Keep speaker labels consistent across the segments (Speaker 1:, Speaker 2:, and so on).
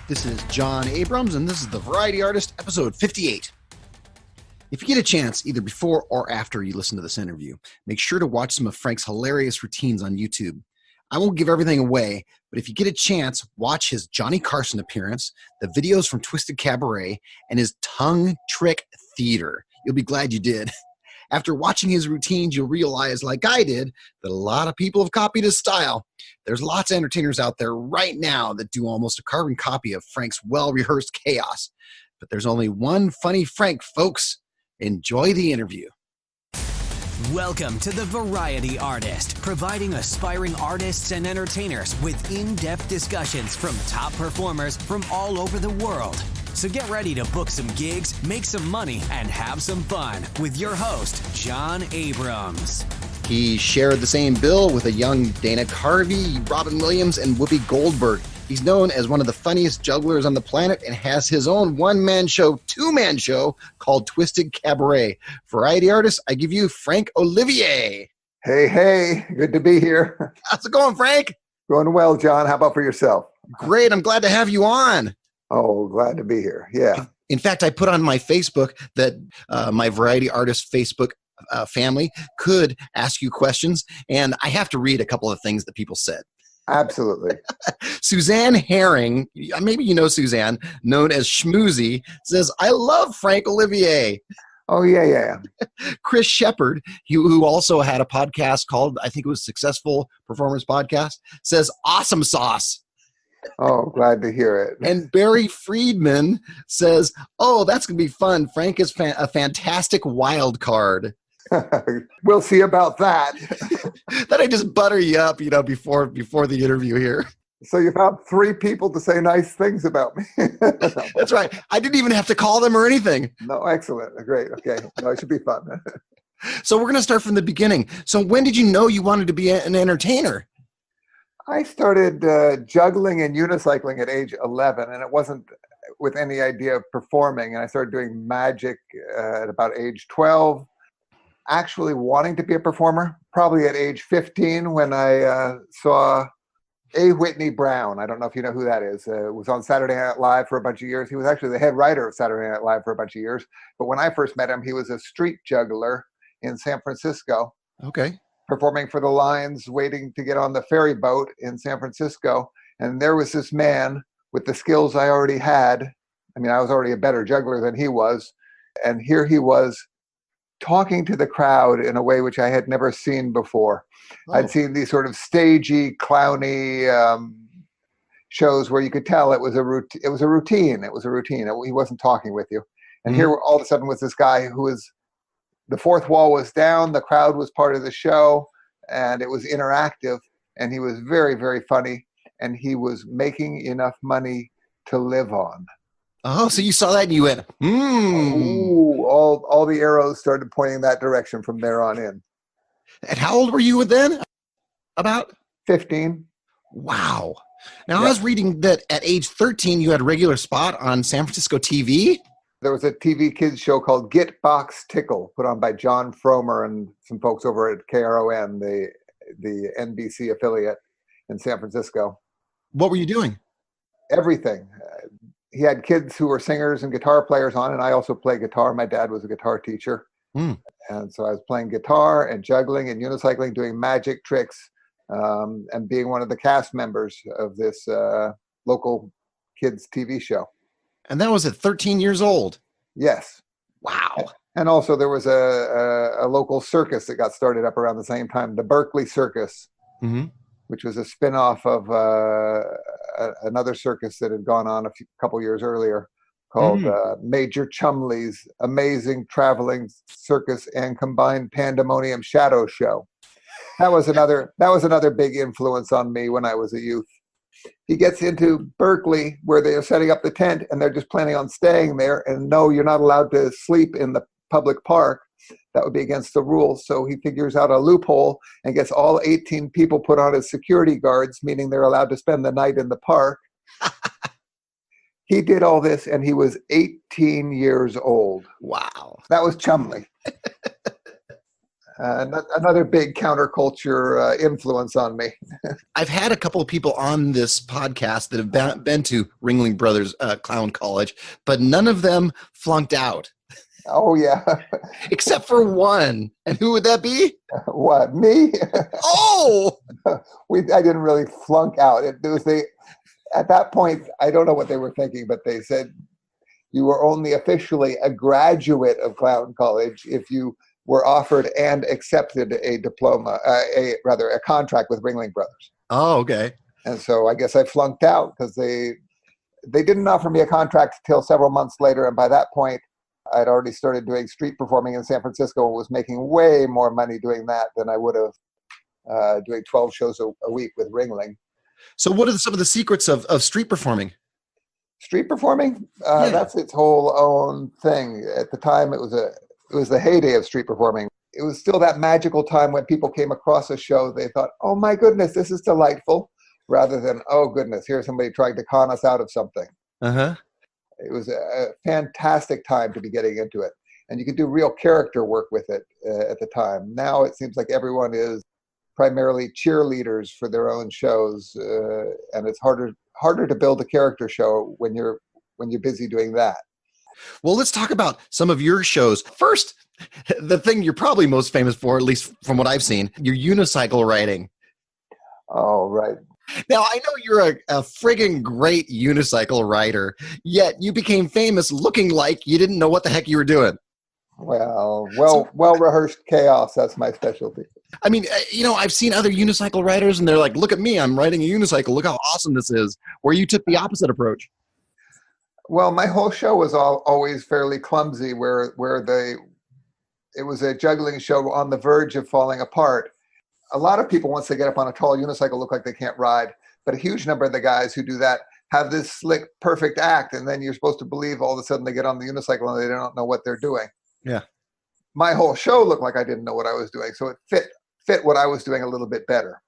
Speaker 1: This is John Abrams, and this is The Variety Artist, episode 58. If you get a chance, either before or after you listen to this interview, make sure to watch some of Frank's hilarious routines on YouTube. I won't give everything away, but if you get a chance, watch his Johnny Carson appearance, the videos from Twisted Cabaret, and his tongue trick theater. You'll be glad you did. After watching his routines, you'll realize, like I did, that a lot of people have copied his style. There's lots of entertainers out there right now that do almost a carbon copy of Frank's well-rehearsed chaos. But there's only one funny Frank, folks. Enjoy the interview.
Speaker 2: Welcome to The Variety Artist, providing aspiring artists and entertainers with in-depth discussions from top performers from all over the world. So get ready to book some gigs, make some money, and have some fun with your host, John Abrams.
Speaker 1: He shared the same bill with a young Dana Carvey, Robin Williams, and Whoopi Goldberg. He's known as one of the funniest jugglers on the planet and has his own one-man show, two-man show called Twisted Cabaret. Variety artist, I give you Frank Olivier.
Speaker 3: Hey, good to be here.
Speaker 1: How's it going, Frank?
Speaker 3: Going well, John. How about for yourself?
Speaker 1: Great. I'm glad to have you on.
Speaker 3: Oh, glad to be here. Yeah.
Speaker 1: In fact, I put on my Facebook that my Variety Artist Facebook family could ask you questions, and I have to read a couple of things that people said.
Speaker 3: Absolutely.
Speaker 1: Suzanne Herring, maybe you know Suzanne, known as Schmoozy, says, I love Frank Olivier.
Speaker 3: Oh, yeah.
Speaker 1: Chris Shepard, who also had a podcast called, I think it was Successful Performance Podcast, says, awesome sauce.
Speaker 3: Oh, glad to hear it.
Speaker 1: And Barry Friedman says, oh, that's going to be fun. Frank is a fantastic wild card.
Speaker 3: We'll see about that.
Speaker 1: That I just butter you up, before the interview here.
Speaker 3: So you found 3 people to say nice things about me.
Speaker 1: That's right. I didn't even have to call them or anything.
Speaker 3: No, excellent. Great. Okay. No, it should be fun.
Speaker 1: So we're going to start from the beginning. So when did you know you wanted to be an entertainer?
Speaker 3: I started juggling and unicycling at age 11, and it wasn't with any idea of performing. And I started doing magic at about age 12. Actually wanting to be a performer, probably at age 15 when I saw A. Whitney Brown. I don't know if you know who that is. Was on Saturday Night Live for a bunch of years. He was actually the head writer of Saturday Night Live for a bunch of years. But when I first met him, he was a street juggler in San Francisco.
Speaker 1: Okay.
Speaker 3: Performing for the lines, waiting to get on the ferry boat in San Francisco. And there was this man with the skills I already had. I mean, I was already a better juggler than he was. And here he was talking to the crowd in a way which I had never seen before. Oh. I'd seen these sort of stagey, clowny shows where you could tell it was a routine. He wasn't talking with you. And here all of a sudden was this guy who was, the fourth wall was down, the crowd was part of the show, and it was interactive, and he was very, very funny, and he was making enough money to live on.
Speaker 1: Oh, so you saw that and you went,
Speaker 3: Ooh, all the arrows started pointing that direction from there on in.
Speaker 1: And how old were you then? About?
Speaker 3: 15.
Speaker 1: Wow. Now, yeah. I was reading that at age 13, you had a regular spot on San Francisco TV.
Speaker 3: There was a TV kids show called Get Box Tickle, put on by John Fromer and some folks over at KRON, the NBC affiliate in San Francisco.
Speaker 1: What were you doing?
Speaker 3: Everything. He had kids who were singers and guitar players on, and I also play guitar. My dad was a guitar teacher. And so I was playing guitar and juggling and unicycling, doing magic tricks, and being one of the cast members of this local kids TV show.
Speaker 1: And that was at 13 years old?
Speaker 3: Yes.
Speaker 1: Wow.
Speaker 3: And also there was a local circus that got started up around the same time, the Berkeley Circus, which was a spin-off of another circus that had gone on a couple years earlier called Major Chumley's Amazing Traveling Circus and Combined Pandemonium Shadow Show. That was another big influence on me when I was a youth. He gets into Berkeley where they are setting up the tent and they're just planning on staying there. And no, you're not allowed to sleep in the public park. That would be against the rules. So he figures out a loophole and gets all 18 people put on as security guards, meaning they're allowed to spend the night in the park. He did all this and he was 18 years old.
Speaker 1: Wow.
Speaker 3: That was Chumley. Another big counterculture influence on me.
Speaker 1: I've had a couple of people on this podcast that have been to Ringling Brothers Clown College, but none of them flunked out.
Speaker 3: Oh, yeah.
Speaker 1: Except for one. And who would that be?
Speaker 3: What, me?
Speaker 1: Oh!
Speaker 3: I didn't really flunk out. At that point, I don't know what they were thinking, but they said you were only officially a graduate of Clown College if you were offered and accepted a diploma, a contract with Ringling Brothers.
Speaker 1: Oh, okay.
Speaker 3: And so I guess I flunked out because they didn't offer me a contract till several months later. And by that point, I'd already started doing street performing in San Francisco and was making way more money doing that than I would have doing 12 shows a week with Ringling. So
Speaker 1: what are some of the secrets of street performing?
Speaker 3: Street performing? That's its whole own thing. At the time, it was the heyday of street performing. It was still that magical time when people came across a show, they thought, oh my goodness, this is delightful, rather than, oh goodness, here's somebody trying to con us out of something.
Speaker 1: Uh-huh.
Speaker 3: It was a fantastic time to be getting into it. And you could do real character work with it at the time. Now it seems like everyone is primarily cheerleaders for their own shows, and it's harder to build a character show when you're busy doing that.
Speaker 1: Well, let's talk about some of your shows. First, the thing you're probably most famous for, at least from what I've seen, your unicycle riding.
Speaker 3: Oh, right.
Speaker 1: Now, I know you're a friggin' great unicycle rider, yet you became famous looking like you didn't know what the heck you were doing.
Speaker 3: Well-rehearsed chaos, that's my specialty.
Speaker 1: I mean, I've seen other unicycle riders, and they're like, look at me, I'm riding a unicycle, look how awesome this is, where you took the opposite approach.
Speaker 3: Well, my whole show was always fairly clumsy, where it was a juggling show on the verge of falling apart. A lot of people, once they get up on a tall unicycle, look like they can't ride, but a huge number of the guys who do that have this slick, perfect act, and then you're supposed to believe all of a sudden they get on the unicycle and they don't know what they're doing.
Speaker 1: Yeah.
Speaker 3: My whole show looked like I didn't know what I was doing, so it fit what I was doing a little bit better.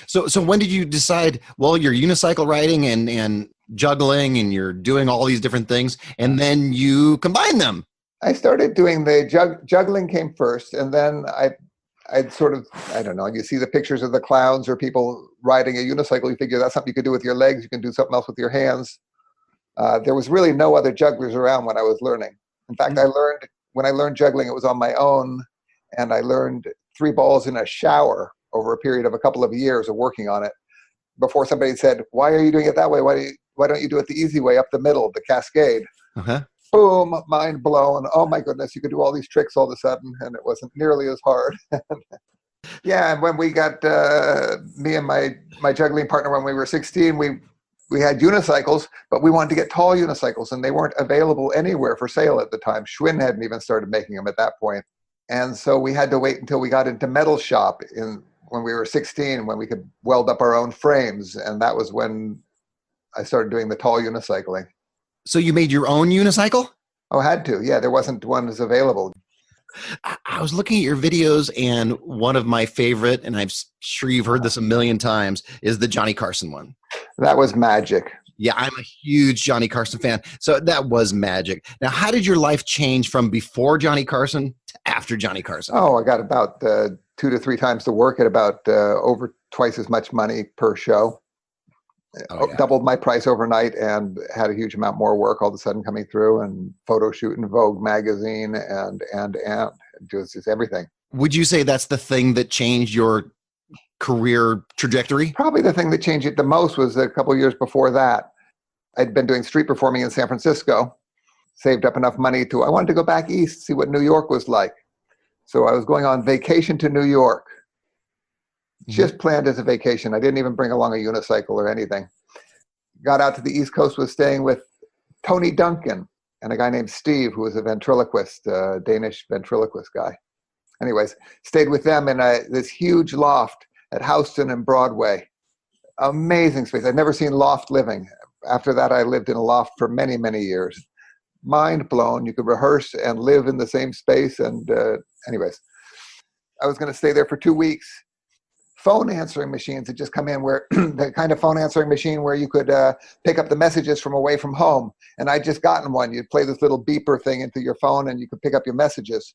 Speaker 1: So when did you decide, well, you're unicycle riding and juggling and you're doing all these different things, and then you combine them?
Speaker 3: I started doing the juggling came first, and then I'd sort of, I don't know, you see the pictures of the clowns or people riding a unicycle, you figure that's something you could do with your legs, you can do something else with your hands. There was really no other jugglers around when I was learning. In fact, when I learned juggling, it was on my own, and I learned 3 balls in a shower over a period of a couple of years of working on it before somebody said, why are you doing it that way? Why don't you do it the easy way up the middle, the cascade?
Speaker 1: Uh-huh.
Speaker 3: Boom, mind blown. Oh my goodness, you could do all these tricks all of a sudden, and it wasn't nearly as hard. Yeah, and when we got, me and my juggling partner, when we were 16, we had unicycles, but we wanted to get tall unicycles, and they weren't available anywhere for sale at the time. Schwinn hadn't even started making them at that point. And so we had to wait until we got into metal shop when we were 16, when we could weld up our own frames. And that was when I started doing the tall unicycling.
Speaker 1: So you made your own unicycle?
Speaker 3: Oh, had to. Yeah, there wasn't one that's available.
Speaker 1: I was looking at your videos, and one of my favorite, and I'm sure you've heard this a million times, is the Johnny Carson one.
Speaker 3: That was magic.
Speaker 1: Yeah, I'm a huge Johnny Carson fan. So that was magic. Now, how did your life change from before Johnny Carson to after Johnny Carson?
Speaker 3: Oh, I got about 2 to 3 times the work at about over twice as much money per show. Oh, yeah. Doubled my price overnight and had a huge amount more work all of a sudden coming through, and photo shoot in Vogue magazine and just everything.
Speaker 1: Would you say that's the thing that changed your career trajectory?
Speaker 3: Probably the thing that changed it the most was a couple of years before that. I'd been doing street performing in San Francisco, saved up enough money I wanted to go back east, see what New York was like. So I was going on vacation to New York. Just planned as a vacation. I didn't even bring along a unicycle or anything. Got out to the East Coast, was staying with Tony Duncan and a guy named Steve, who was a ventriloquist, Danish ventriloquist guy. Anyways, stayed with them in this huge loft at Houston and Broadway. Amazing space. I'd never seen loft living. After that, I lived in a loft for many, many years. Mind blown. You could rehearse and live in the same space. And anyways, I was going to stay there for 2 weeks. Phone answering machines had just come in, where the kind of phone answering machine where you could pick up the messages from away from home. And I'd just gotten one. You'd play this little beeper thing into your phone and you could pick up your messages.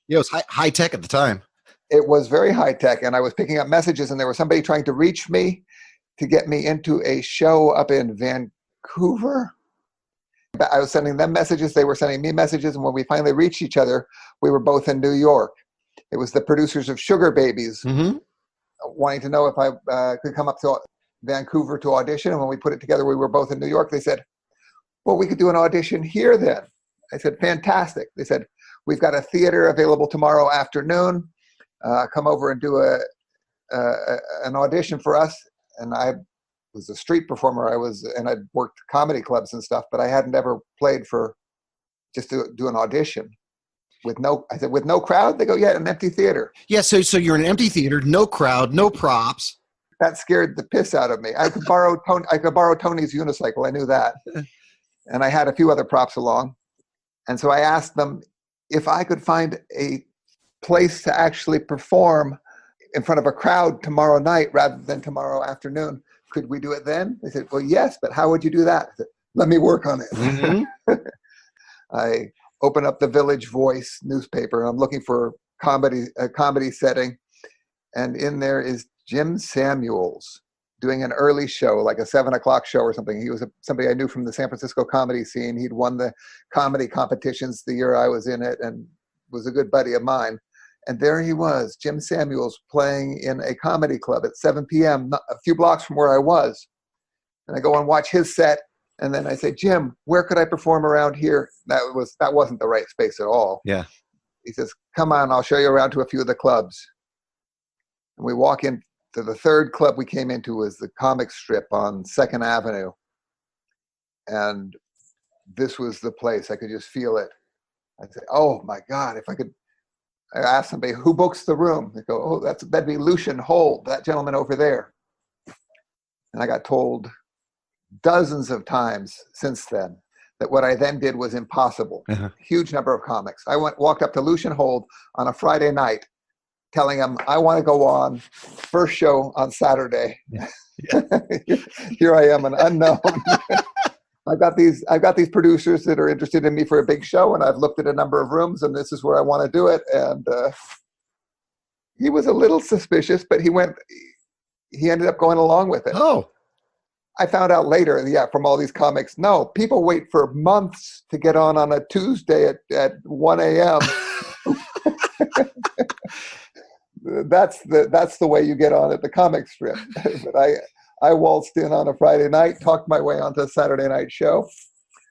Speaker 1: Yeah, it was high tech at the time.
Speaker 3: It was very high tech, and I was picking up messages, and there was somebody trying to reach me to get me into a show up in Vancouver. I was sending them messages, they were sending me messages, and when we finally reached each other, we were both in New York. It was the producers of Sugar Babies wanting to know if I could come up to Vancouver to audition, and when we put it together, we were both in New York. They said, well, we could do an audition here then. I said, fantastic. They said, we've got a theater available tomorrow afternoon. Come over and do an audition for us. And I was a street performer. And I'd worked comedy clubs and stuff, but I hadn't ever played for just to do an audition I said, with no crowd? They go, yeah, an empty theater.
Speaker 1: Yeah. So you're in an empty theater, no crowd, no props.
Speaker 3: That scared the piss out of me. I could borrow Tony's unicycle. I knew that. And I had a few other props along. And so I asked them if I could find a place to actually perform in front of a crowd tomorrow night rather than tomorrow afternoon. Could we do it then? They said, well, yes, but how would you do that? I said, let me work on it. I open up the Village Voice newspaper, and I'm looking for a comedy setting. And in there is Jim Samuels doing an early show, like a 7:00 show or something. He was somebody I knew from the San Francisco comedy scene. He'd won the comedy competitions the year I was in it and was a good buddy of mine. And there he was, Jim Samuels, playing in a comedy club at 7 p.m., a few blocks from where I was. And I go and watch his set, and then I say, Jim, where could I perform around here? That wasn't the right space at all.
Speaker 1: Yeah.
Speaker 3: He says, come on, I'll show you around to a few of the clubs. And we walk into the third club we came into was the Comic Strip on 2nd Avenue. And this was the place. I could just feel it. I said, oh my God, if I could. I asked somebody, who books the room? They go, oh, that'd be Lucian Hold, that gentleman over there. And I got told dozens of times since then that what I then did was impossible. Huge number of comics. I walked up to Lucian Hold on a Friday night telling him, I want to go on first show on Saturday. Here I am, an unknown. I've got these producers that are interested in me for a big show, and I've looked at a number of rooms, and this is where I want to do it. And he was a little suspicious, but he ended up going along with it.
Speaker 1: Oh.
Speaker 3: I found out later, from all these comics, no, people wait for months to get on a Tuesday at 1 a.m. That's the way you get on at the Comic Strip. But I waltzed in on a Friday night, talked my way onto a Saturday night show.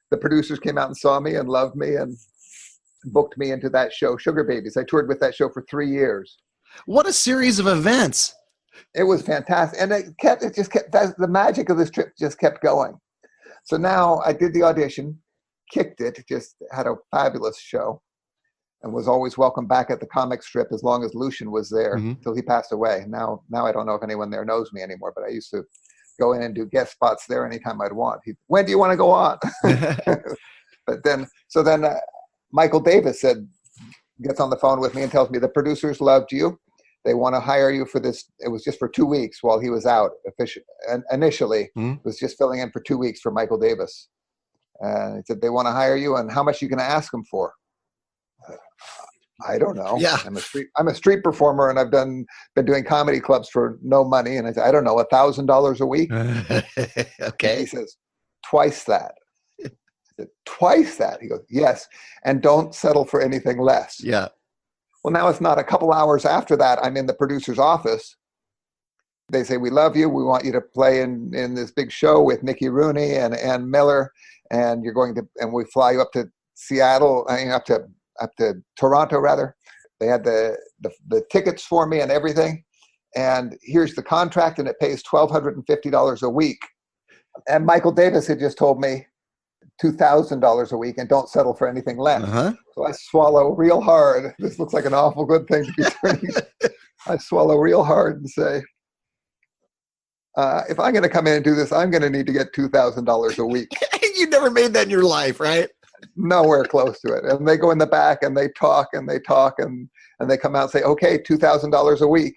Speaker 3: The producers came out and saw me and loved me and booked me into that show, Sugar Babies. I toured with that show for 3 years.
Speaker 1: What a series of events.
Speaker 3: It was fantastic. And the magic of this trip just kept going. So now I did the audition, kicked it, just had a fabulous show, and was always welcome back at the Comic Strip as long as Lucian was there until he passed away. Now I don't know if anyone there knows me anymore, but I used to go in and do guest spots there anytime I'd want. When do you want to go on? But then Michael Davis gets on the phone with me and tells me the producers loved you. They want to hire you for this. It was just for 2 weeks while he was out. Initially, it was just filling in for 2 weeks for Michael Davis. And he said, they want to hire you, and how much are you going to ask them for? I don't know.
Speaker 1: Yeah.
Speaker 3: I'm a street performer, and I've been doing comedy clubs for no money. And I said, I don't know, $1,000 a week.
Speaker 1: Okay.
Speaker 3: And he says, twice that. I said, twice that? He goes, yes. And don't settle for anything less.
Speaker 1: Yeah.
Speaker 3: Well, now it's not a couple hours after that. I'm in the producer's office. They say, we love you. We want you to play in this big show with Mickey Rooney and Ann Miller. And and we fly you up to Seattle, up to Toronto rather. They had the tickets for me and everything. And here's the contract, and it pays $1,250 a week. And Michael Davis had just told me $2,000 a week and don't settle for anything less. So I swallow real hard. This looks like an awful good thing to be turning. I swallow real hard and say, if I'm going to come in and do this, I'm going to need to get $2,000 a week.
Speaker 1: You never made that in your life, right?
Speaker 3: Nowhere close to it. And they go in the back and they talk and they come out and say, okay, $2,000 a week.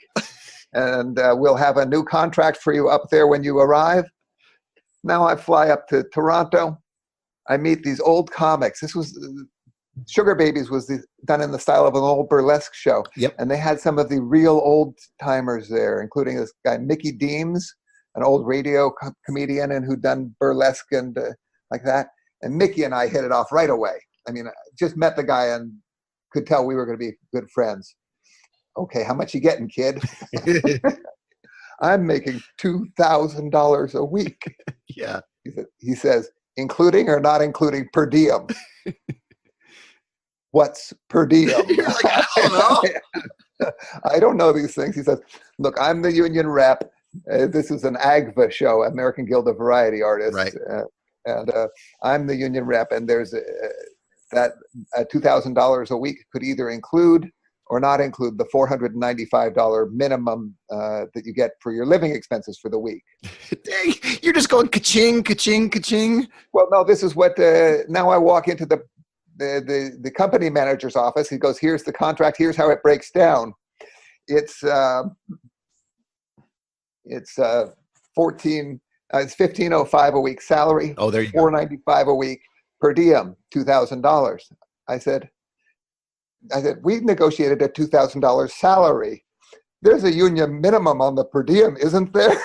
Speaker 3: And we'll have a new contract for you up there when you arrive. Now I fly up to Toronto. I meet these old comics. This was Sugar Babies was done in the style of an old burlesque show.
Speaker 1: Yep.
Speaker 3: And they had some of the real old timers there, including this guy, Mickey Deems, an old radio comedian and who'd done burlesque and like that. And Mickey and I hit it off right away. I mean, I just met the guy and could tell we were going to be good friends. Okay, how much you getting, kid? I'm making $2,000 a week.
Speaker 1: Yeah.
Speaker 3: He says, including or not including per diem? What's per diem?
Speaker 1: You're like, I don't know.
Speaker 3: I don't know these things. He says, look, I'm the union rep. This is an AGVA show, American Guild of Variety Artists.
Speaker 1: Right.
Speaker 3: And I'm the union rep, and there's that $2,000 a week could either include or not include the $495 minimum that you get for your living expenses for the week.
Speaker 1: Dang, you're just going ka-ching, ka-ching, ka-ching.
Speaker 3: Well, no, this is what, now I walk into the company manager's office. He goes, here's the contract. Here's how it breaks down. It's 1505 a week salary.
Speaker 1: Oh, there you go.
Speaker 3: $495 a week per diem, $2,000. I said, we negotiated a $2,000 salary. There's a union minimum on the per diem, isn't there?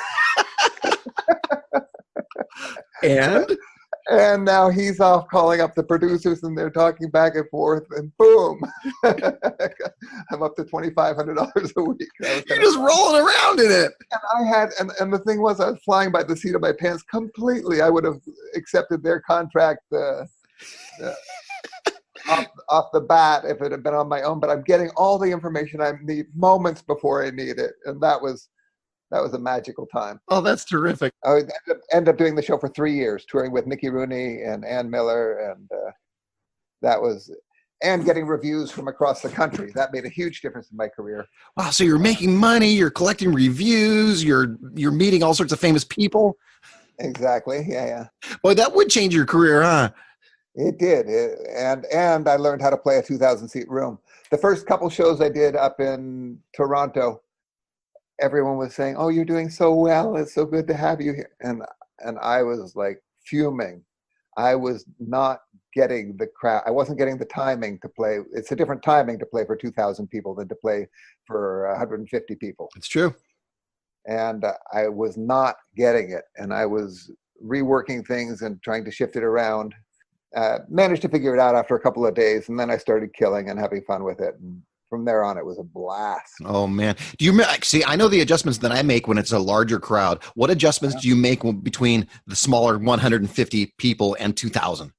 Speaker 3: And now he's off calling up the producers, and they're talking back and forth, and boom, I'm up to $2,500 a week.
Speaker 1: You're just rolling around in it.
Speaker 3: And and the thing was, I was flying by the seat of my pants completely. I would have accepted their contract off the bat if it had been on my own. But I'm getting all the information I need moments before I need it, and that was a magical time.
Speaker 1: Oh, that's terrific.
Speaker 3: I ended up doing the show for 3 years, touring with Mickey Rooney and Ann Miller, and and getting reviews from across the country. That made a huge difference in my career.
Speaker 1: Wow, so you're making money, you're collecting reviews, you're meeting all sorts of famous people.
Speaker 3: Exactly, yeah.
Speaker 1: Boy, that would change your career, huh?
Speaker 3: It did, and I learned how to play a 2,000-seat room. The first couple shows I did up in Toronto, everyone was saying, "Oh, you're doing so well. It's so good to have you here." And I was like fuming. I was not getting the crowd. I wasn't getting the timing to play. It's a different timing to play for 2,000 people than to play for 150 people.
Speaker 1: It's true.
Speaker 3: And I was not getting it. And I was reworking things and trying to shift it around. Managed to figure it out after a couple of days, and then I started killing and having fun with it. And from there on, it was a blast.
Speaker 1: Oh, man. Do you see, I know the adjustments that I make when it's a larger crowd. What adjustments do you make between the smaller 150 people and 2,000?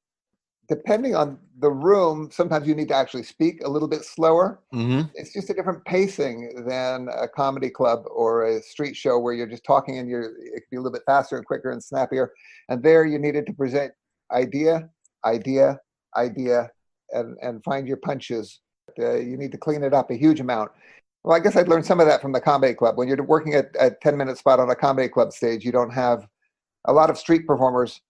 Speaker 3: Depending on the room, sometimes you need to actually speak a little bit slower.
Speaker 1: Mm-hmm.
Speaker 3: It's just a different pacing than a comedy club or a street show where you're just talking and it can be a little bit faster and quicker and snappier. And there you needed to present idea, and find your punches. You need to clean it up a huge amount. Well, I guess I'd learned some of that from the comedy club. When you're working at a 10-minute spot on a comedy club stage, you don't have a lot of street performers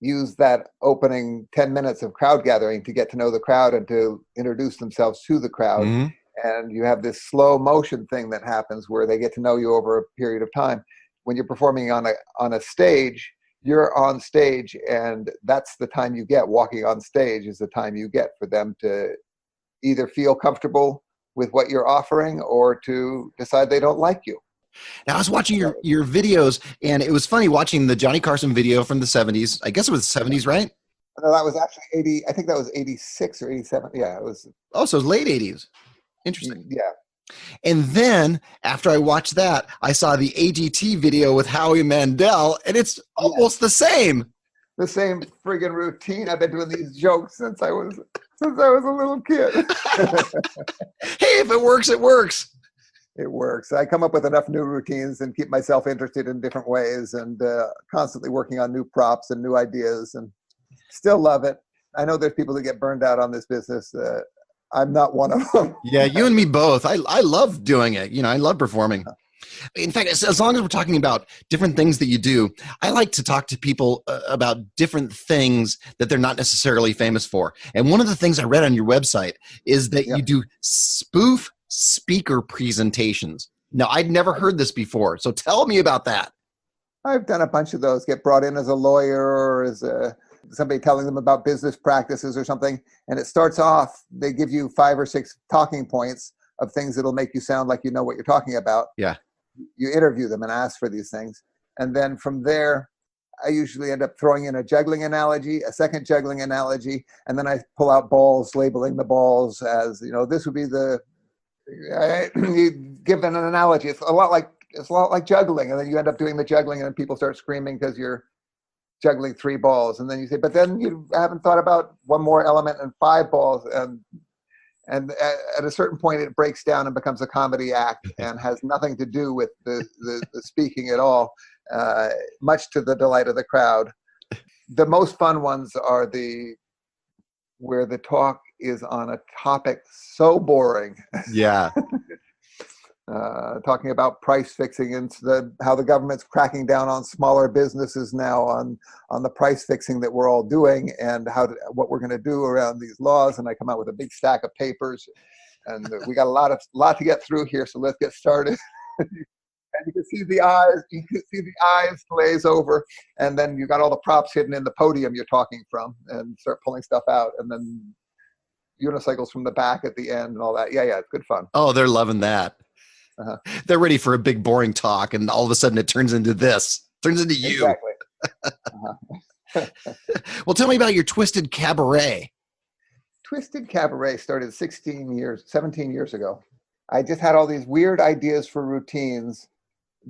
Speaker 3: use that opening 10 minutes of crowd gathering to get to know the crowd and to introduce themselves to the crowd. Mm-hmm. And you have this slow motion thing that happens where they get to know you over a period of time. When you're performing on a stage, you're on stage, and that's the time you get. Walking on stage is the time you get for them to either feel comfortable with what you're offering or to decide they don't like you.
Speaker 1: Now, I was watching your videos, and it was funny watching the Johnny Carson video from the 70s. I guess it was the 70s, right?
Speaker 3: No, that was actually 80. I think that was 86 or 87. Yeah, it was.
Speaker 1: Oh, so it was late 80s. Interesting.
Speaker 3: Yeah.
Speaker 1: And then after I watched that, I saw the AGT video with Howie Mandel, and it's almost the same.
Speaker 3: The same friggin' routine. I've been doing these jokes since I was a little kid.
Speaker 1: Hey, if it works, it works.
Speaker 3: It works. I come up with enough new routines and keep myself interested in different ways, and constantly working on new props and new ideas, and still love it. I know there's people that get burned out on this business. I'm not one of them.
Speaker 1: Yeah, you and me both. I love doing it. I love performing. In fact, as long as we're talking about different things that you do, I like to talk to people about different things that they're not necessarily famous for. And one of the things I read on your website is that you do spoof speaker presentations. Now, I'd never heard this before, so tell me about that.
Speaker 3: I've done a bunch of those. Get brought in as a lawyer or as somebody telling them about business practices or something, and it starts off, they give you 5 or 6 talking points of things that'll make you sound like you know what you're talking about.
Speaker 1: Yeah.
Speaker 3: You interview them and ask for these things. And then from there, I usually end up throwing in a juggling analogy, a second juggling analogy, and then I pull out balls, labeling the balls as, this would be you give an analogy. It's a lot like juggling, and then you end up doing the juggling, and then people start screaming because you're juggling 3 balls, and then you say, but then you haven't thought about one more element and 5 balls, and at a certain point it breaks down and becomes a comedy act and has nothing to do with the speaking at all, much to the delight of the crowd. The most fun ones are where the talk is on a topic so boring.
Speaker 1: Yeah.
Speaker 3: Talking about price fixing and how the government's cracking down on smaller businesses now on the price fixing that we're all doing, and what we're going to do around these laws. And I come out with a big stack of papers, and we got a lot to get through here. So let's get started. And you can see the eyes glaze over, and then you got all the props hidden in the podium you're talking from, and start pulling stuff out, and then unicycles from the back at the end and all that. Yeah, it's good fun.
Speaker 1: Oh, they're loving that.
Speaker 3: Uh-huh.
Speaker 1: They're ready for a big boring talk, and all of a sudden it turns into you.
Speaker 3: Exactly. Uh-huh.
Speaker 1: Well, tell me about your Twisted Cabaret.
Speaker 3: Twisted Cabaret started 17 years ago. I just had all these weird ideas for routines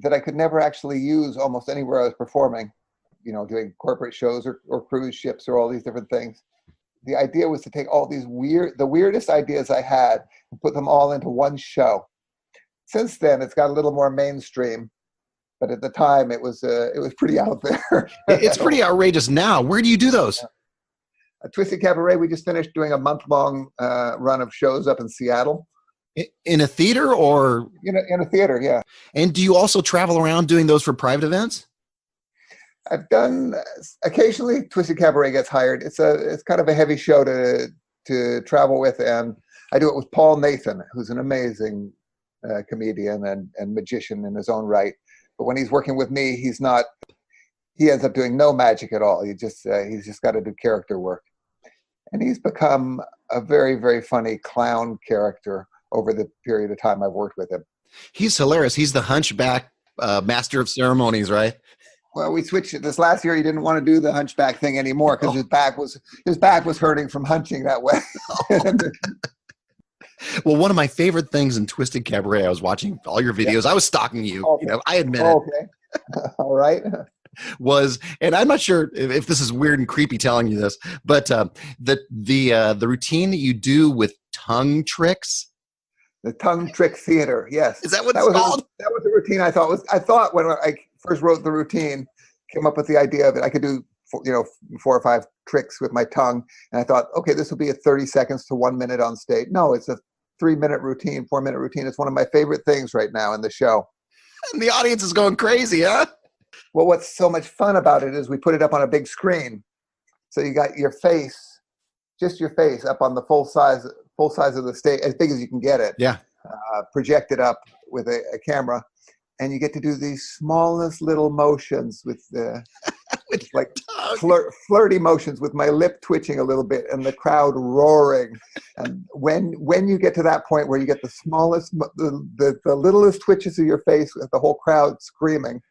Speaker 3: that I could never actually use almost anywhere I was performing, doing corporate shows or cruise ships or all these different things. The idea was to take all these the weirdest ideas I had and put them all into one show. Since then, it's got a little more mainstream, but at the time, it was pretty out there.
Speaker 1: It's pretty outrageous now. Where do you do those?
Speaker 3: Twisted Cabaret, we just finished doing a month-long run of shows up in Seattle.
Speaker 1: In a theater or?
Speaker 3: In a theater, yeah.
Speaker 1: And do you also travel around doing those for private events?
Speaker 3: I've done occasionally. Twisted Cabaret gets hired. It's kind of a heavy show to travel with, and I do it with Paul Nathan, who's an amazing comedian and magician in his own right. But when he's working with me, he ends up doing no magic at all. He's just got to do character work. And he's become a very, very funny clown character over the period of time I've worked with him.
Speaker 1: He's hilarious. He's the hunchback master of ceremonies, right?
Speaker 3: Well, we switched it. This last year, he didn't want to do the hunchback thing anymore because his back was hurting from hunching that way.
Speaker 1: Well, one of my favorite things in Twisted Cabaret, I was watching all your videos. Yeah. I was stalking you.
Speaker 3: Okay.
Speaker 1: I admit it.
Speaker 3: Okay. All right.
Speaker 1: And I'm not sure if this is weird and creepy telling you this, but the routine that you do with tongue tricks.
Speaker 3: The tongue trick theater. Yes.
Speaker 1: Is that what it's called?
Speaker 3: That was the routine I thought when I first wrote the routine, came up with the idea of it. I could do 4 or 5 tricks with my tongue. And I thought, okay, this will be a 30 seconds to 1 minute on stage. No, it's a 3-minute routine, 4-minute routine. It's one of my favorite things right now in the show.
Speaker 1: And the audience is going crazy, huh?
Speaker 3: Well, what's so much fun about it is we put it up on a big screen. So you got your face, just your face up on the full size of the stage, as big as you can get it.
Speaker 1: Yeah.
Speaker 3: Projected up with a camera. And you get to do these smallest little motions with like flirty motions with my lip twitching a little bit and the crowd roaring. And when you get to that point where you get the smallest, the littlest twitches of your face with the whole crowd screaming.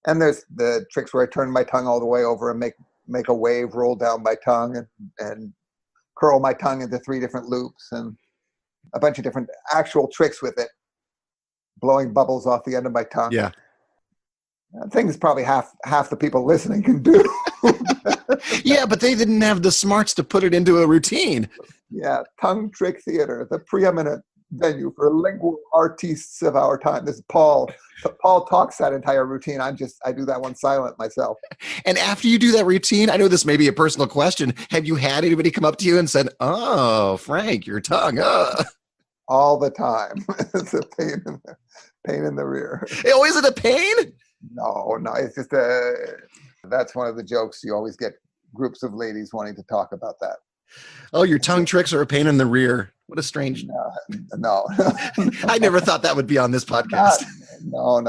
Speaker 3: And there's the tricks where I turn my tongue all the way over and make a wave roll down my tongue and curl my tongue into 3 different loops and a bunch of different actual tricks with it. Blowing bubbles off the end of my tongue.
Speaker 1: Yeah.
Speaker 3: Things probably half the people listening can do.
Speaker 1: Yeah, but they didn't have the smarts to put it into a routine.
Speaker 3: Yeah, tongue trick theater, the preeminent venue for lingual artists of our time. This is Paul. Paul talks that entire routine. I do that one silent myself. And
Speaker 1: after you do that routine, I know this may be a personal question. Have you had anybody come up to you and said, "Oh, Frank, your tongue"?
Speaker 3: All the time. It's a pain in the rear.
Speaker 1: Oh, is it a pain?
Speaker 3: No, it's just that's one of the jokes. You always get groups of ladies wanting to talk about that.
Speaker 1: Oh, your tongue tricks are a pain in the rear. What a strange.
Speaker 3: No.
Speaker 1: I never thought that would be on this podcast.
Speaker 3: No.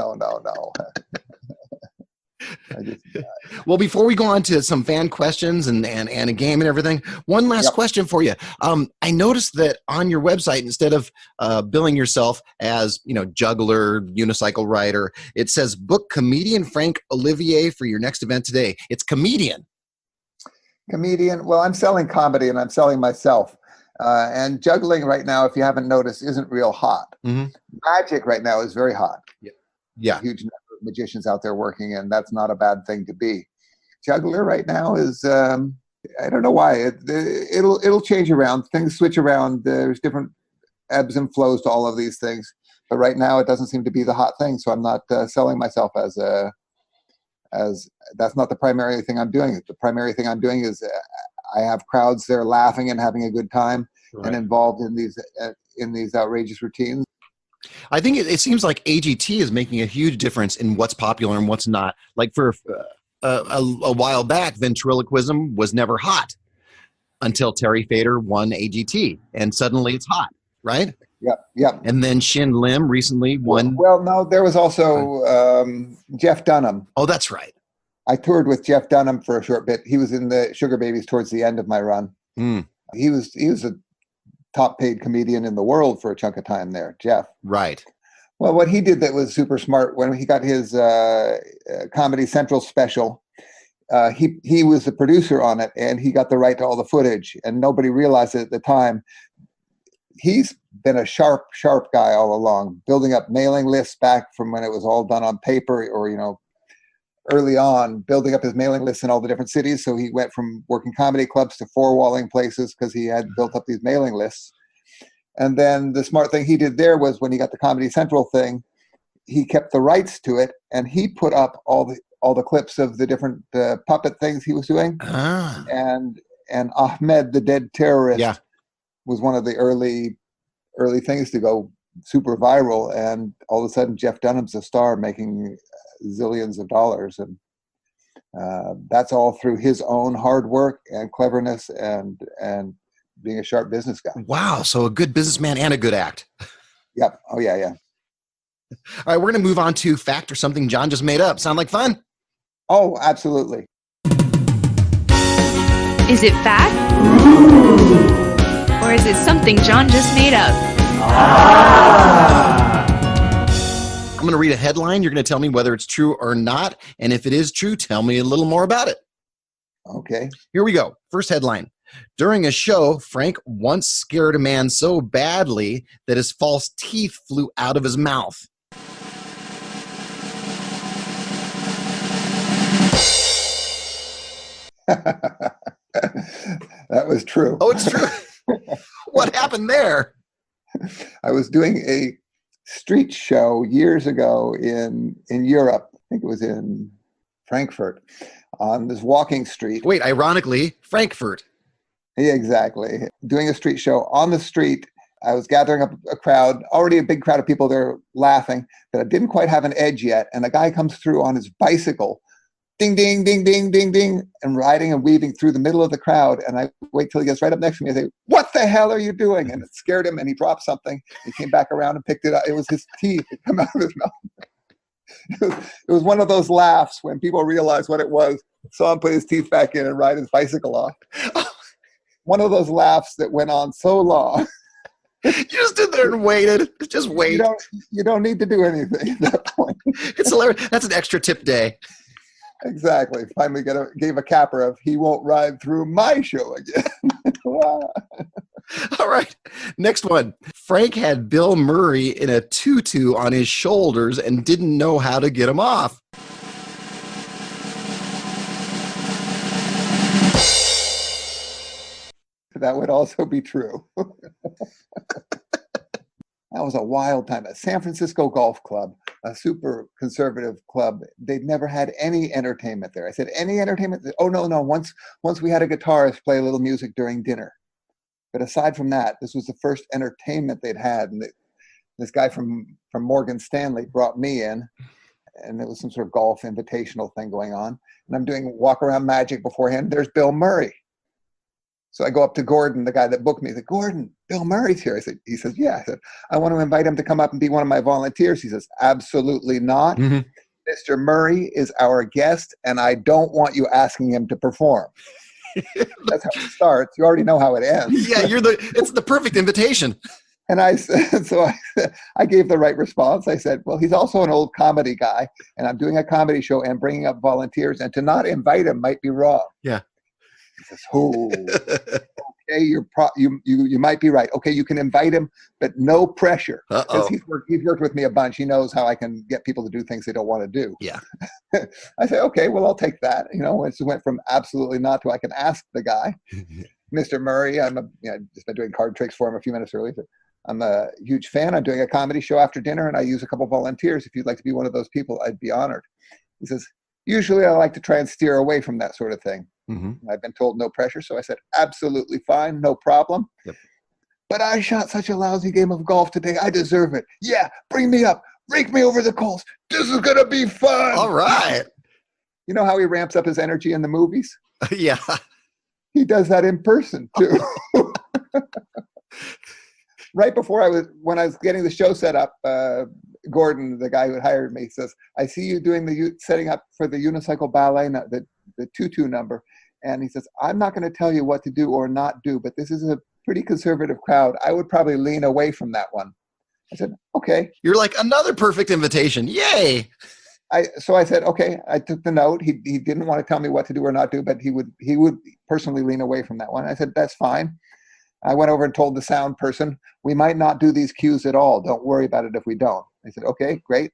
Speaker 1: Well, before we go on to some fan questions and a game and everything, one last question for you. I noticed that on your website, instead of billing yourself as, juggler, unicycle rider, it says book comedian Frank Olivier for your next event today. It's comedian.
Speaker 3: Comedian. Well, I'm selling comedy and I'm selling myself. And juggling right now, if you haven't noticed, isn't real hot. Mm-hmm. Magic right now is very hot.
Speaker 1: Yeah.
Speaker 3: A huge number of magicians out there working, and that's not a bad thing to be. Juggler right now is, I don't know why. It'll change around. Things switch around. There's different ebbs and flows to all of these things. But right now, it doesn't seem to be the hot thing. So I'm not selling myself as that's not the primary thing I'm doing. The primary thing I'm doing is I have crowds there laughing and having a good time and involved in these outrageous routines.
Speaker 1: I think it seems like AGT is making a huge difference in what's popular and what's not. Like for a while back, ventriloquism was never hot until Terry Fader won AGT, and suddenly it's hot, right? Yep. And then Shin Lim recently won.
Speaker 3: Well, no, there was also Jeff Dunham.
Speaker 1: Oh, that's right.
Speaker 3: I toured with Jeff Dunham for a short bit. He was in the Sugar Babies towards the end of my run. He was a top paid comedian in the world for a chunk of time there, Jeff.
Speaker 1: Right.
Speaker 3: Well, what he did that was super smart, when he got his Comedy Central special, he was the producer on it, and he got the right to all the footage, and nobody realized it at the time. He's been a sharp guy all along, building up mailing lists back from when it was all done on paper, or, early on, building up his mailing lists in all the different cities. So he went from working comedy clubs to four-walling places because he had built up these mailing lists. And then the smart thing he did there was, when he got the Comedy Central thing, he kept the rights to it, and he put up all the clips of the different puppet things he was doing. And Ahmed, the dead terrorist, was one of the early things to go super viral. And all of a sudden, Jeff Dunham's a star, making zillions of dollars, and that's all through his own hard work and cleverness and being a sharp business guy.
Speaker 1: Wow. So a good businessman and a good act.
Speaker 3: Yep. Oh, yeah.
Speaker 1: All right, we're going to move on to fact or something John just made up. Sound like fun?
Speaker 3: Oh, absolutely.
Speaker 4: Is it fact? Or is it something John just made up?
Speaker 1: I'm going to read a headline. You're going to tell me whether it's true or not. And if it is true, tell me a little more about it.
Speaker 3: Okay.
Speaker 1: Here we go. First headline. During a show, Frank once scared a man so badly that his false teeth flew out of his mouth.
Speaker 3: That was true.
Speaker 1: Oh, it's true. What happened there?
Speaker 3: I was doing a street show years ago in Europe. I think it was in Frankfurt, on this walking street.
Speaker 1: Wait, ironically, Frankfurt.
Speaker 3: Yeah, exactly. Doing a street show on the street. I was gathering up a crowd, already a big crowd of people there laughing, but I didn't quite have an edge yet. And a guy comes through on his bicycle, ding, ding, ding, ding, ding, ding, and riding and weaving through the middle of the crowd. And I wait till he gets right up next to me and say, "What the hell are you doing?" And it scared him, and he dropped something. He came back around and picked it up. It was his teeth that come out of his mouth. It was one of those laughs when people realized what it was, saw him put his teeth back in and ride his bicycle off. One of those laughs that went on so long.
Speaker 1: You just stood there and waited. Just wait.
Speaker 3: You don't need to do anything at that point.
Speaker 1: It's hilarious. That's an extra tip day.
Speaker 3: Exactly. Finally gave a capper of, "He won't ride through my show again."
Speaker 1: All right. Next one. Frank had Bill Murray in a tutu on his shoulders and didn't know how to get him off.
Speaker 3: That would also be true. That was a wild time. A San Francisco golf club, a super conservative club. They'd never had any entertainment there. I said, "Any entertainment?" "Oh, no. Once we had a guitarist play a little music during dinner. But aside from that, this was the first entertainment they'd had." And this guy from Morgan Stanley brought me in, and it was some sort of golf invitational thing going on. And I'm doing walk around magic beforehand. There's Bill Murray. So I go up to Gordon, the guy that booked me. I said, "Gordon, Bill Murray's here." He says, "Yeah." I said, "I want to invite him to come up and be one of my volunteers." He says, "Absolutely not." Mm-hmm. Mr. Murray is our guest, and I don't want you asking him to perform. That's how it starts. You already know how it ends.
Speaker 1: Yeah, it's the perfect invitation.
Speaker 3: And I gave the right response. I said, well, he's also an old comedy guy, and I'm doing a comedy show and bringing up volunteers, and to not invite him might be wrong.
Speaker 1: Yeah.
Speaker 3: He says, oh, okay, you might be right. Okay, you can invite him, but no pressure. Because he's worked with me a bunch. He knows how I can get people to do things they don't want to do.
Speaker 1: Yeah.
Speaker 3: I said, okay, well, I'll take that. It went from absolutely not to I can ask the guy. Mr. Murray, I've just been doing card tricks for him a few minutes earlier. I'm a huge fan. I'm doing a comedy show after dinner, and I use a couple volunteers. If you'd like to be one of those people, I'd be honored. He says, usually I like to try and steer away from that sort of thing. Mm-hmm. I've been told no pressure, so I said, absolutely fine, no problem. Yep. But I shot such a lousy game of golf today. I deserve it. Yeah, bring me up. Rake me over the coals. This is going to be fun.
Speaker 1: All right.
Speaker 3: You know how he ramps up his energy in the movies?
Speaker 1: Yeah.
Speaker 3: He does that in person, too. Right before when I was getting the show set up, Gordon, the guy who had hired me, says, I see you doing setting up for the unicycle ballet, the tutu number. And he says, I'm not going to tell you what to do or not do, but this is a pretty conservative crowd. I would probably lean away from that one. I said, okay.
Speaker 1: You're like, another perfect invitation. Yay.
Speaker 3: So I said, okay, I took the note. He didn't want to tell me what to do or not do, but he would personally lean away from that one. I said, that's fine. I went over and told the sound person, we might not do these cues at all. Don't worry about it if we don't. I said, okay, great.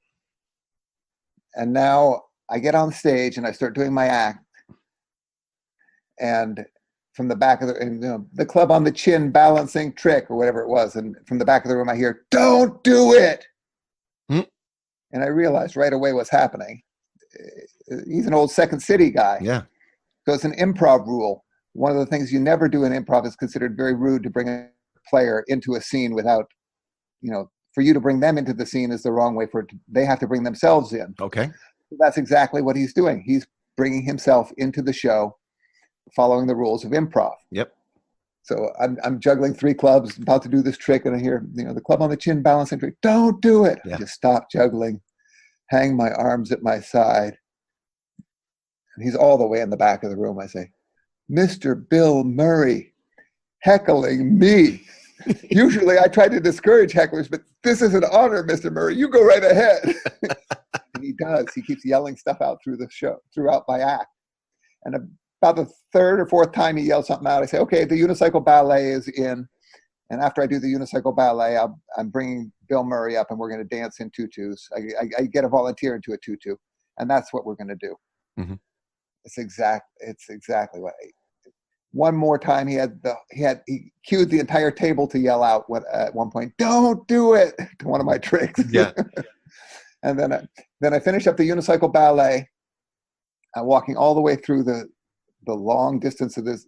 Speaker 3: And now I get on stage and I start doing my act. And from the back of the club on the chin balancing trick or whatever it was. And from the back of the room, I hear, don't do it. And I realized right away what's happening. He's an old Second City guy.
Speaker 1: Yeah.
Speaker 3: So it's an improv rule. One of the things you never do in improv is considered very rude to bring a player into a scene without, for you to bring them into the scene is the wrong way they have to bring themselves in.
Speaker 1: Okay.
Speaker 3: So that's exactly what he's doing. He's bringing himself into the show, following the rules of improv.
Speaker 1: Yep.
Speaker 3: So I'm juggling 3 clubs, about to do this trick, and I hear, the club on the chin balancing trick. Don't do it. Yeah. I just stop juggling, hang my arms at my side. And he's all the way in the back of the room. I say, Mr. Bill Murray, heckling me. Usually I try to discourage hecklers, but this is an honor, Mr. Murray. You go right ahead. And he does. He keeps yelling stuff out through the show, throughout my act. And about the 3rd or 4th time he yells something out, I say, okay, the unicycle ballet is in. And after I do the unicycle ballet, I'm bringing Bill Murray up and we're going to dance in tutus. I get a volunteer into a tutu, and that's what we're going to do. Mm-hmm. It's exactly what one more time he cued the entire table to yell out at one point, don't do it, to one of my tricks.
Speaker 1: Yeah.
Speaker 3: And then I finish up the unicycle ballet. I'm walking all the way through the long distance of this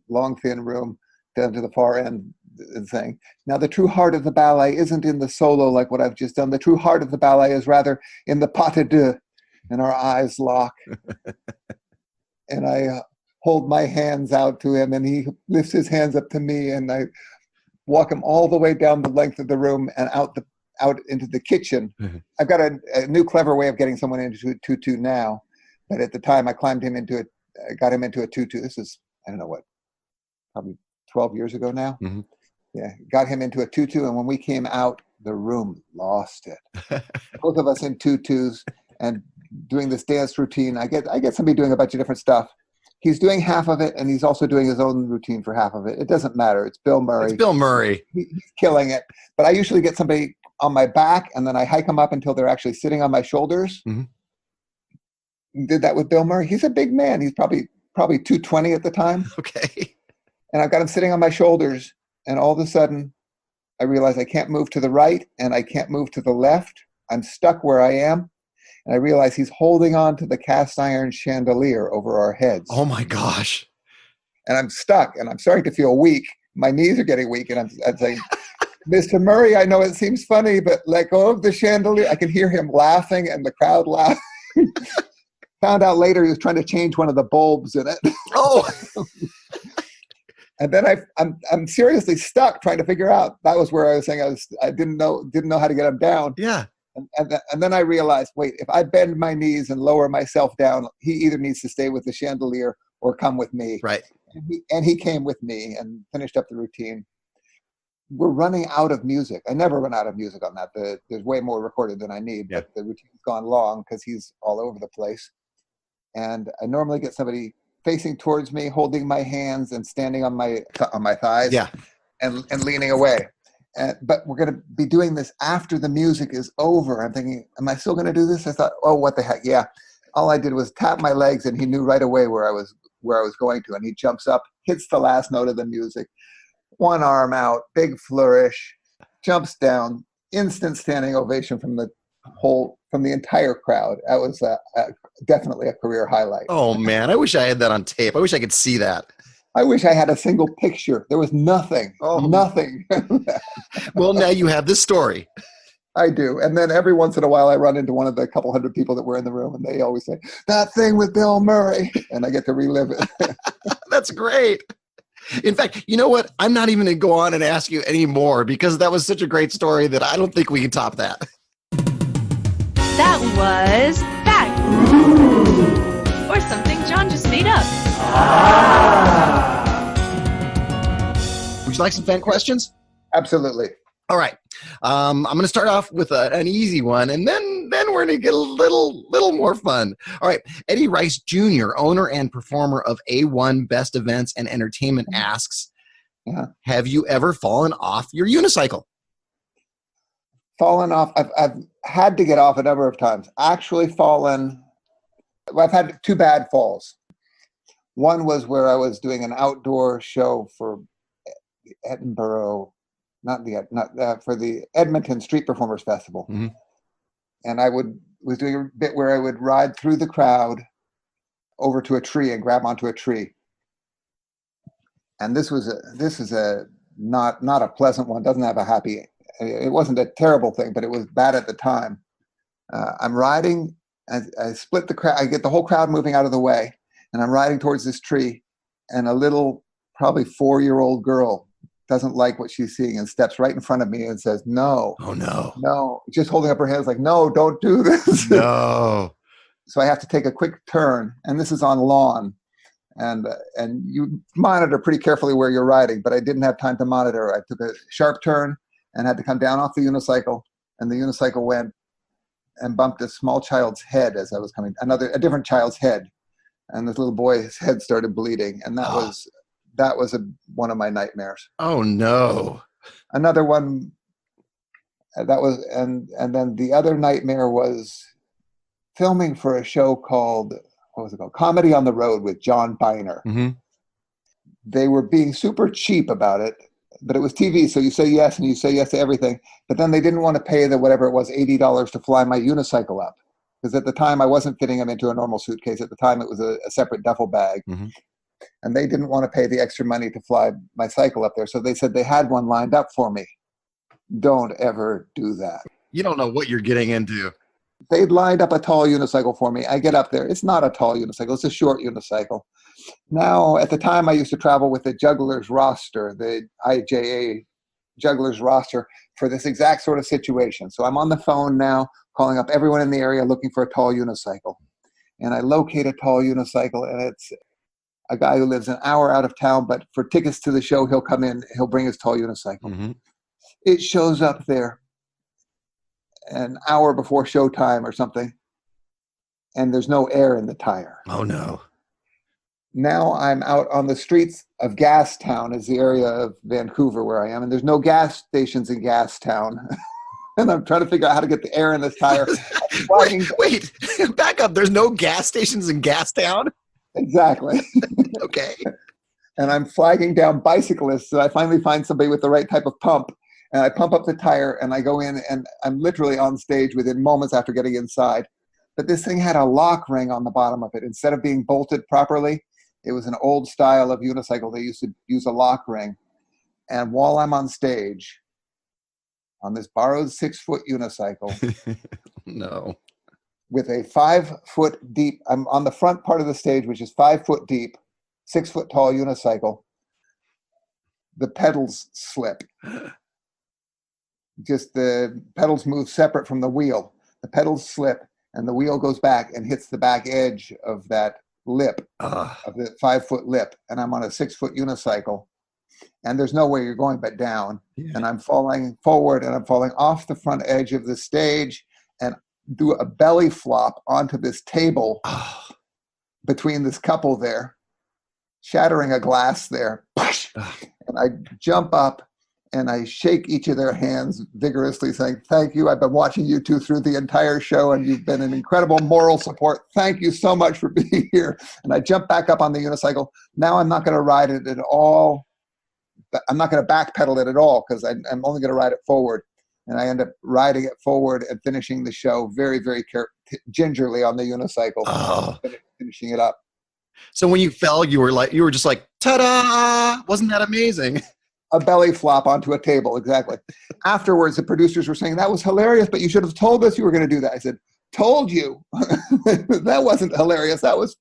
Speaker 3: long thin room down to the far end and saying, now the true heart of the ballet isn't in the solo like what I've just done. The true heart of the ballet is rather in the pas de deux. And our eyes lock. And I hold my hands out to him, and he lifts his hands up to me, and I walk him all the way down the length of the room and out into the kitchen. Mm-hmm. I've got a new clever way of getting someone into a tutu now, but at the time I got him into a tutu. This is, I don't know what, probably 12 years ago now. Mm-hmm. Yeah, got him into a tutu, and when we came out, the room lost it. Both of us in tutus and doing this dance routine. I get somebody doing a bunch of different stuff. He's doing half of it, and he's also doing his own routine for half of it. It doesn't matter. It's Bill Murray.
Speaker 1: It's Bill Murray.
Speaker 3: He's killing it. But I usually get somebody on my back, and then I hike them up until they're actually sitting on my shoulders. Mm-hmm. Did that with Bill Murray. He's a big man. He's probably 220 at the time.
Speaker 1: Okay.
Speaker 3: And I've got him sitting on my shoulders, and all of a sudden, I realize I can't move to the right, and I can't move to the left. I'm stuck where I am. And I realize he's holding on to the cast iron chandelier over our heads.
Speaker 1: Oh my gosh.
Speaker 3: And I'm stuck, and I'm starting to feel weak. My knees are getting weak, and I'm saying, Mr. Murray, I know it seems funny, but let go of the chandelier. I can hear him laughing and the crowd laughing. Found out later he was trying to change one of the bulbs in it.
Speaker 1: Oh.
Speaker 3: And then I'm seriously stuck trying to figure out. That was where I was saying I didn't know how to get him down.
Speaker 1: Yeah.
Speaker 3: And then I realized, wait, if I bend my knees and lower myself down, he either needs to stay with the chandelier or come with me.
Speaker 1: Right.
Speaker 3: And he came with me and finished up the routine. We're running out of music. I never run out of music on that. There's way more recorded than I need, but the routine's gone long because he's all over the place. And I normally get somebody facing towards me, holding my hands and standing on my thighs, and leaning away. But we're going to be doing this after the music is over. I'm thinking, am I still going to do this? I thought, oh, what the heck? Yeah. All I did was tap my legs, and he knew right away where I was going to. And he jumps up, hits the last note of the music, one arm out, big flourish, jumps down, instant standing ovation from the entire crowd. That was definitely a career highlight.
Speaker 1: Oh man, I wish I had that on tape. I wish I could see that.
Speaker 3: I wish I had a single picture. There was nothing. Nothing.
Speaker 1: Well, now you have this story.
Speaker 3: I do. And then every once in a while I run into one of the couple hundred people that were in the room, and they always say, that thing with Bill Murray. And I get to relive it.
Speaker 1: That's great. In fact, you know what? I'm not even going to go on and ask you any more because that was such a great story that I don't think we can top that.
Speaker 4: That was fact. Or something John just made up.
Speaker 1: Would you like some fan questions?
Speaker 3: Absolutely.
Speaker 1: All right. I'm going to start off with an easy one, and then we're going to get a little more fun. All right. Eddie Rice Jr., owner and performer of A1 Best Events and Entertainment, asks, have you ever fallen off your unicycle?
Speaker 3: Fallen off. I've had to get off a number of times. Actually fallen. I've had two bad falls. One was where I was doing an outdoor show for Edinburgh, for the Edmonton Street Performers Festival. Mm-hmm. And I was doing a bit where I would ride through the crowd over to a tree and grab onto a tree. And this is not a pleasant one. Doesn't have a happy. It wasn't a terrible thing, but it was bad at the time. I'm riding. I split the crowd. I get the whole crowd moving out of the way, and I'm riding towards this tree, and a little, probably 4-year-old girl doesn't like what she's seeing and steps right in front of me and says, "No." Oh no. No, just holding up her hands like, "No, don't do this."
Speaker 1: No.
Speaker 3: So I have to take a quick turn, and this is on lawn, and you monitor pretty carefully where you're riding, but I didn't have time to monitor. I took a sharp turn and had to come down off the unicycle, and the unicycle went and bumped a small child's head as I was coming, a different child's head, and this little boy's head started bleeding, and that was one of my nightmares.
Speaker 1: Oh no!
Speaker 3: Another one that was, and then the other nightmare was filming for a show called, what was it called? Comedy on the Road with John Biner. Mm-hmm. They were being super cheap about it. But it was TV, so you say yes, and you say yes to everything. But then they didn't want to pay whatever it was, $80 to fly my unicycle up. Because at the time, I wasn't fitting them into a normal suitcase. At the time, it was a separate duffel bag. Mm-hmm. And they didn't want to pay the extra money to fly my cycle up there. So they said they had one lined up for me. Don't ever do that.
Speaker 1: You don't know what you're getting into.
Speaker 3: They'd lined up a tall unicycle for me. I get up there. It's not a tall unicycle. It's a short unicycle. Now, at the time, I used to travel with the jugglers roster, the IJA jugglers roster, for this exact sort of situation. So I'm on the phone now, calling up everyone in the area looking for a tall unicycle. And I locate a tall unicycle, and it's a guy who lives an hour out of town, but for tickets to the show, he'll come in, he'll bring his tall unicycle. Mm-hmm. It shows up there an hour before showtime or something, and there's no air in the tire.
Speaker 1: Oh, no.
Speaker 3: Now I'm out on the streets of Gastown, is the area of Vancouver where I am, and there's no gas stations in Gastown. And I'm trying to figure out how to get the air in this tire.
Speaker 1: Wait, back up. There's no gas stations in Gastown?
Speaker 3: Exactly.
Speaker 1: Okay.
Speaker 3: And I'm flagging down bicyclists, so I finally find somebody with the right type of pump. And I pump up the tire, and I go in, and I'm literally on stage within moments after getting inside. But this thing had a lock ring on the bottom of it. Instead of being bolted properly, it was an old style of unicycle. They used to use a lock ring. And while I'm on stage, on this borrowed 6-foot unicycle,
Speaker 1: no,
Speaker 3: with a 5-foot deep, I'm on the front part of the stage, which is 5 foot deep, 6 foot tall unicycle. The pedals slip. just the pedals move separate from the wheel. The pedals slip and the wheel goes back and hits the back edge of that lip, of the 5-foot lip. And I'm on a 6-foot unicycle and there's no way you're going but down. Yeah. And I'm falling forward and I'm falling off the front edge of the stage and do a belly flop onto this table between this couple there, shattering a glass there. And I jump up and I shake each of their hands vigorously, saying, "Thank you. I've been watching you two through the entire show, and you've been an incredible moral support. Thank you so much for being here." And I jump back up on the unicycle. Now I'm not going to ride it at all. I'm not going to backpedal it at all because I'm only going to ride it forward. And I end up riding it forward and finishing the show very, very gingerly on the unicycle, finishing it up.
Speaker 1: So when you fell, you were just like, ta-da! Wasn't that amazing?
Speaker 3: A belly flop onto a table, exactly. Afterwards, the producers were saying, "That was hilarious, but you should have told us you were going to do that." I said, "Told you." That wasn't hilarious. That was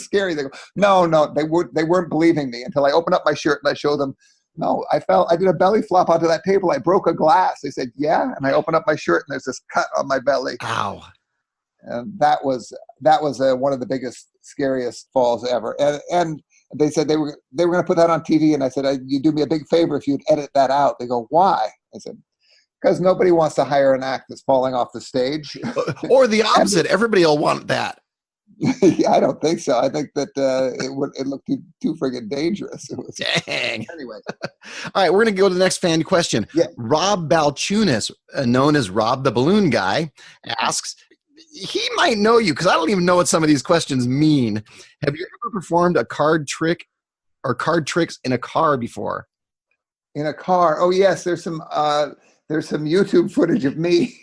Speaker 3: scary. They go, no, they weren't believing me until I opened up my shirt and I showed them, "No, I did a belly flop onto that table. I broke a glass." They said, "Yeah." And I opened up my shirt and there's this cut on my belly.
Speaker 1: Ow.
Speaker 3: And that was one of the biggest, scariest falls ever. And they said they were going to put that on TV. And I said, "You do me a big favor if you'd edit that out." They go, "Why?" I said, "Because nobody wants to hire an act that's falling off the stage."
Speaker 1: Or the opposite. Everybody will want that.
Speaker 3: Yeah, I don't think so. I think that it looked too friggin' dangerous.
Speaker 1: Dang.
Speaker 3: Anyway.
Speaker 1: All right, we're going to go to the next fan question. Yeah. Rob Balchunas, known as Rob the Balloon Guy, asks, he might know you because I don't even know what some of these questions mean. Have you ever performed a card trick or card tricks in a car before?
Speaker 3: In a car? Oh yes, there's some YouTube footage of me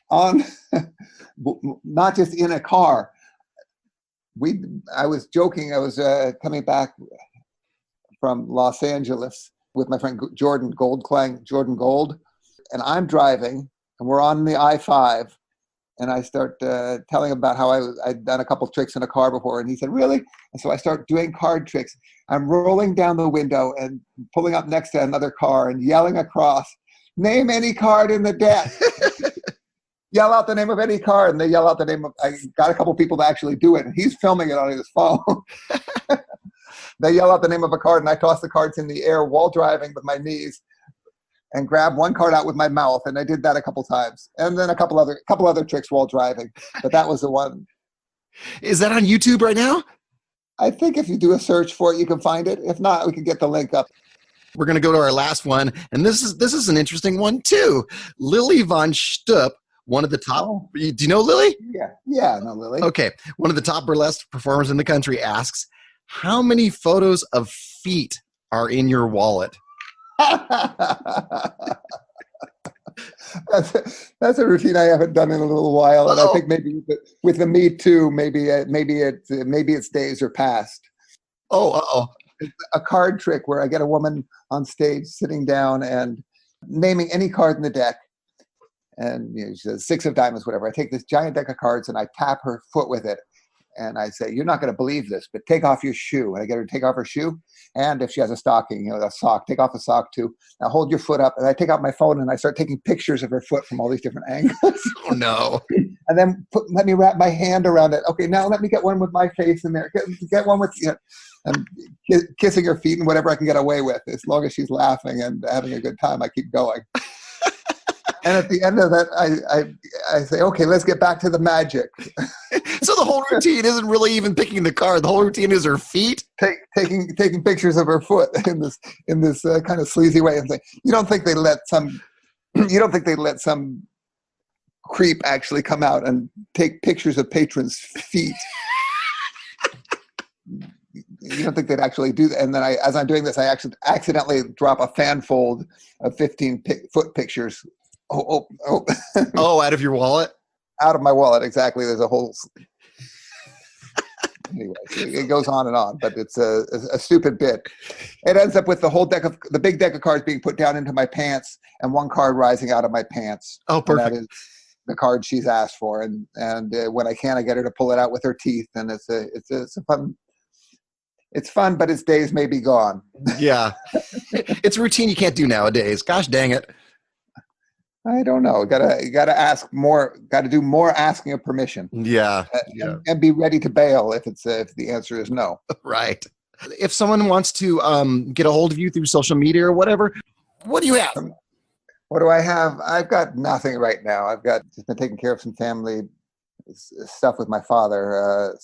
Speaker 3: on, not just in a car. I was joking. I was coming back from Los Angeles with my friend Jordan Gold, and I'm driving, and we're on the I-5. And I start telling him about how I'd done a couple tricks in a car before. And he said, "Really?" And so I start doing card tricks. I'm rolling down the window and pulling up next to another car and yelling across, "Name any card in the deck." Yell out the name of any card. And they yell out the name of, I got a couple people to actually do it. And he's filming it on his phone. They yell out the name of a card and I toss the cards in the air while driving with my knees and grab one card out with my mouth, and I did that a couple times, and then a couple other tricks while driving. But that was the one.
Speaker 1: Is that on YouTube right now?
Speaker 3: I think if you do a search for it, you can find it. If not, we can get the link up.
Speaker 1: We're going to go to our last one, and this is an interesting one too. Lily von Stupp, one of the top. Oh. Do you know Lily?
Speaker 3: Yeah, I know Lily.
Speaker 1: Okay, one of the top burlesque performers in the country asks, "How many photos of feet are in your wallet?"
Speaker 3: That's a routine I haven't done in a little while, and I think maybe with the Me Too, maybe its days are past. A card trick where I get a woman on stage sitting down and naming any card in the deck, and she says 6 of diamonds, whatever. I take this giant deck of cards and I tap her foot with it. And I say, "You're not going to believe this, but take off your shoe." And I get her to take off her shoe. And if she has a stocking, a sock, take off the sock too. Now hold your foot up. And I take out my phone and I start taking pictures of her foot from all these different angles.
Speaker 1: Oh, no.
Speaker 3: And then let me wrap my hand around it. Okay, now let me get one with my face in there. Get one with, and kissing her feet and whatever I can get away with. As long as she's laughing and having a good time, I keep going. And at the end of that, I say, "Okay, let's get back to the magic."
Speaker 1: So the whole routine isn't really even picking the card. The whole routine is her feet.
Speaker 3: Taking pictures of her foot in this kind of sleazy way, and say, you don't think they let some creep actually come out and take pictures of patrons' feet? You don't think they'd actually do that? And then as I'm doing this, I actually accidentally drop a fan fold of 15-foot pictures. Oh,
Speaker 1: out of your wallet?
Speaker 3: Out of my wallet, exactly. There's a whole... Anyway, it goes on and on, but it's a stupid bit. It ends up with the big deck of cards being put down into my pants and one card rising out of my pants.
Speaker 1: Oh, perfect.
Speaker 3: And that is the card she's asked for. And when I can, I get her to pull it out with her teeth. And it's a fun... It's fun, but its days may be gone.
Speaker 1: Yeah. It's a routine you can't do nowadays. Gosh dang it.
Speaker 3: I don't know. You gotta ask more. Got to do more asking of permission.
Speaker 1: Yeah.
Speaker 3: And be ready to bail if the answer is no.
Speaker 1: Right. If someone wants to get a hold of you through social media or whatever, what do you have?
Speaker 3: What do I have? I've got nothing right now. I've just been taking care of some family stuff with my father.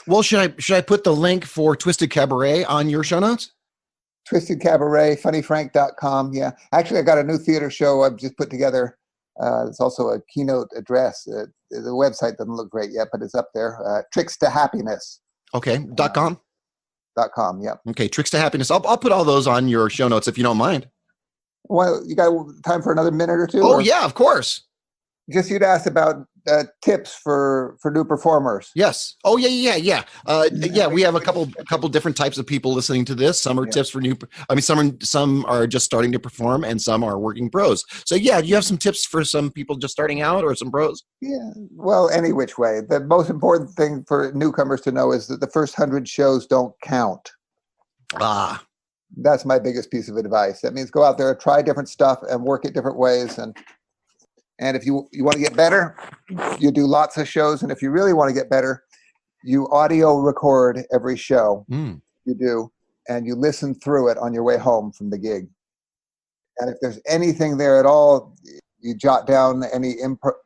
Speaker 1: Well, should I put the link for Twisted Cabaret on your show notes?
Speaker 3: Twisted Cabaret, funnyfrank.com. Yeah. Actually, I got a new theater show I've just put together. It's also a keynote address. The website doesn't look great yet, but it's up there. Tricks to Happiness.
Speaker 1: Okay. .com?
Speaker 3: .com, yeah.
Speaker 1: Okay. Tricks to Happiness. I'll put all those on your show notes if you don't mind.
Speaker 3: Well, you got time for another minute or two?
Speaker 1: Oh, yeah, of course.
Speaker 3: Just you'd asked about tips for new performers.
Speaker 1: Yes. Oh, yeah. Yeah, we have a couple different types of people listening to this. Some are tips for some are just starting to perform, and some are working pros. So, yeah, do you have some tips for some people just starting out or some pros?
Speaker 3: Yeah. Well, any which way. The most important thing for newcomers to know is that the first 100 shows don't count. That's my biggest piece of advice. That means go out there, try different stuff, and work it different ways. And if you want to get better, you do lots of shows. And if you really want to get better, you audio record every show you do, and you listen through it on your way home from the gig. And if there's anything there at all, you jot down any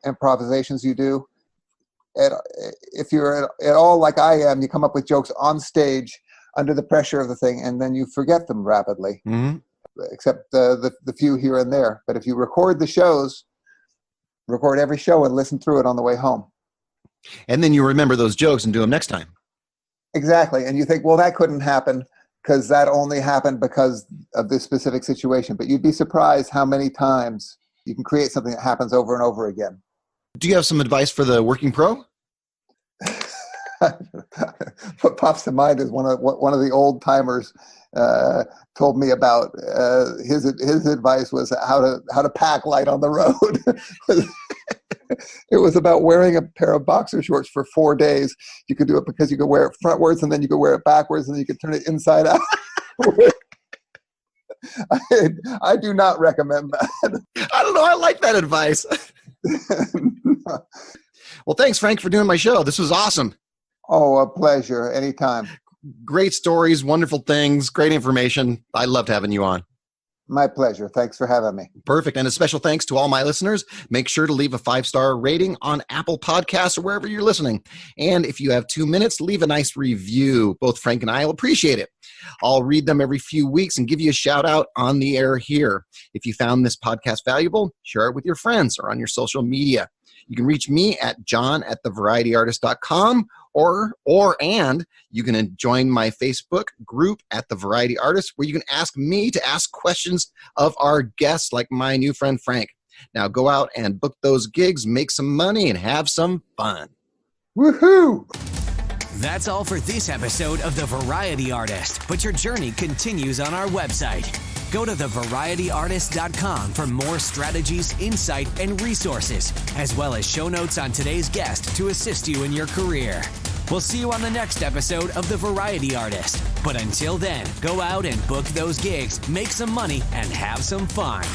Speaker 3: improvisations you do. If you're at all like I am, you come up with jokes on stage under the pressure of the thing, and then you forget them rapidly, except the few here and there. But if you record the shows, record every show and listen through it on the way home.
Speaker 1: And then you remember those jokes and do them next time.
Speaker 3: Exactly. And you think, well, that couldn't happen because that only happened because of this specific situation. But you'd be surprised how many times you can create something that happens over and over again.
Speaker 1: Do you have some advice for the working pro?
Speaker 3: What pops to mind is one of the old timers told me about his advice was how to pack light on the road. It was about wearing a pair of boxer shorts for 4 days. You could do it because you could wear it frontwards, and then you could wear it backwards, and then you could turn it inside out. I do not recommend that.
Speaker 1: I don't know. I like that advice. Well, thanks, Frank, for doing my show. This was awesome.
Speaker 3: Oh, a pleasure. Anytime.
Speaker 1: Great stories, wonderful things, great information. I loved having you on.
Speaker 3: My pleasure. Thanks for having me.
Speaker 1: Perfect. And a special thanks to all my listeners. Make sure to leave a 5-star rating on Apple Podcasts or wherever you're listening. And if you have 2 minutes, leave a nice review. Both Frank and I will appreciate it. I'll read them every few weeks and give you a shout out on the air here. If you found this podcast valuable, share it with your friends or on your social media. You can reach me at john@thevarietyartist.com and you can join my Facebook group at The Variety Artist, where you can ask me to ask questions of our guests like my new friend Frank. Now go out and book those gigs, make some money, and have some fun.
Speaker 3: Woohoo!
Speaker 2: That's all for this episode of The Variety Artist, but your journey continues on our website. Go to thevarietyartist.com for more strategies, insight, and resources, as well as show notes on today's guest to assist you in your career. We'll see you on the next episode of The Variety Artist. But until then, go out and book those gigs, make some money, and have some fun.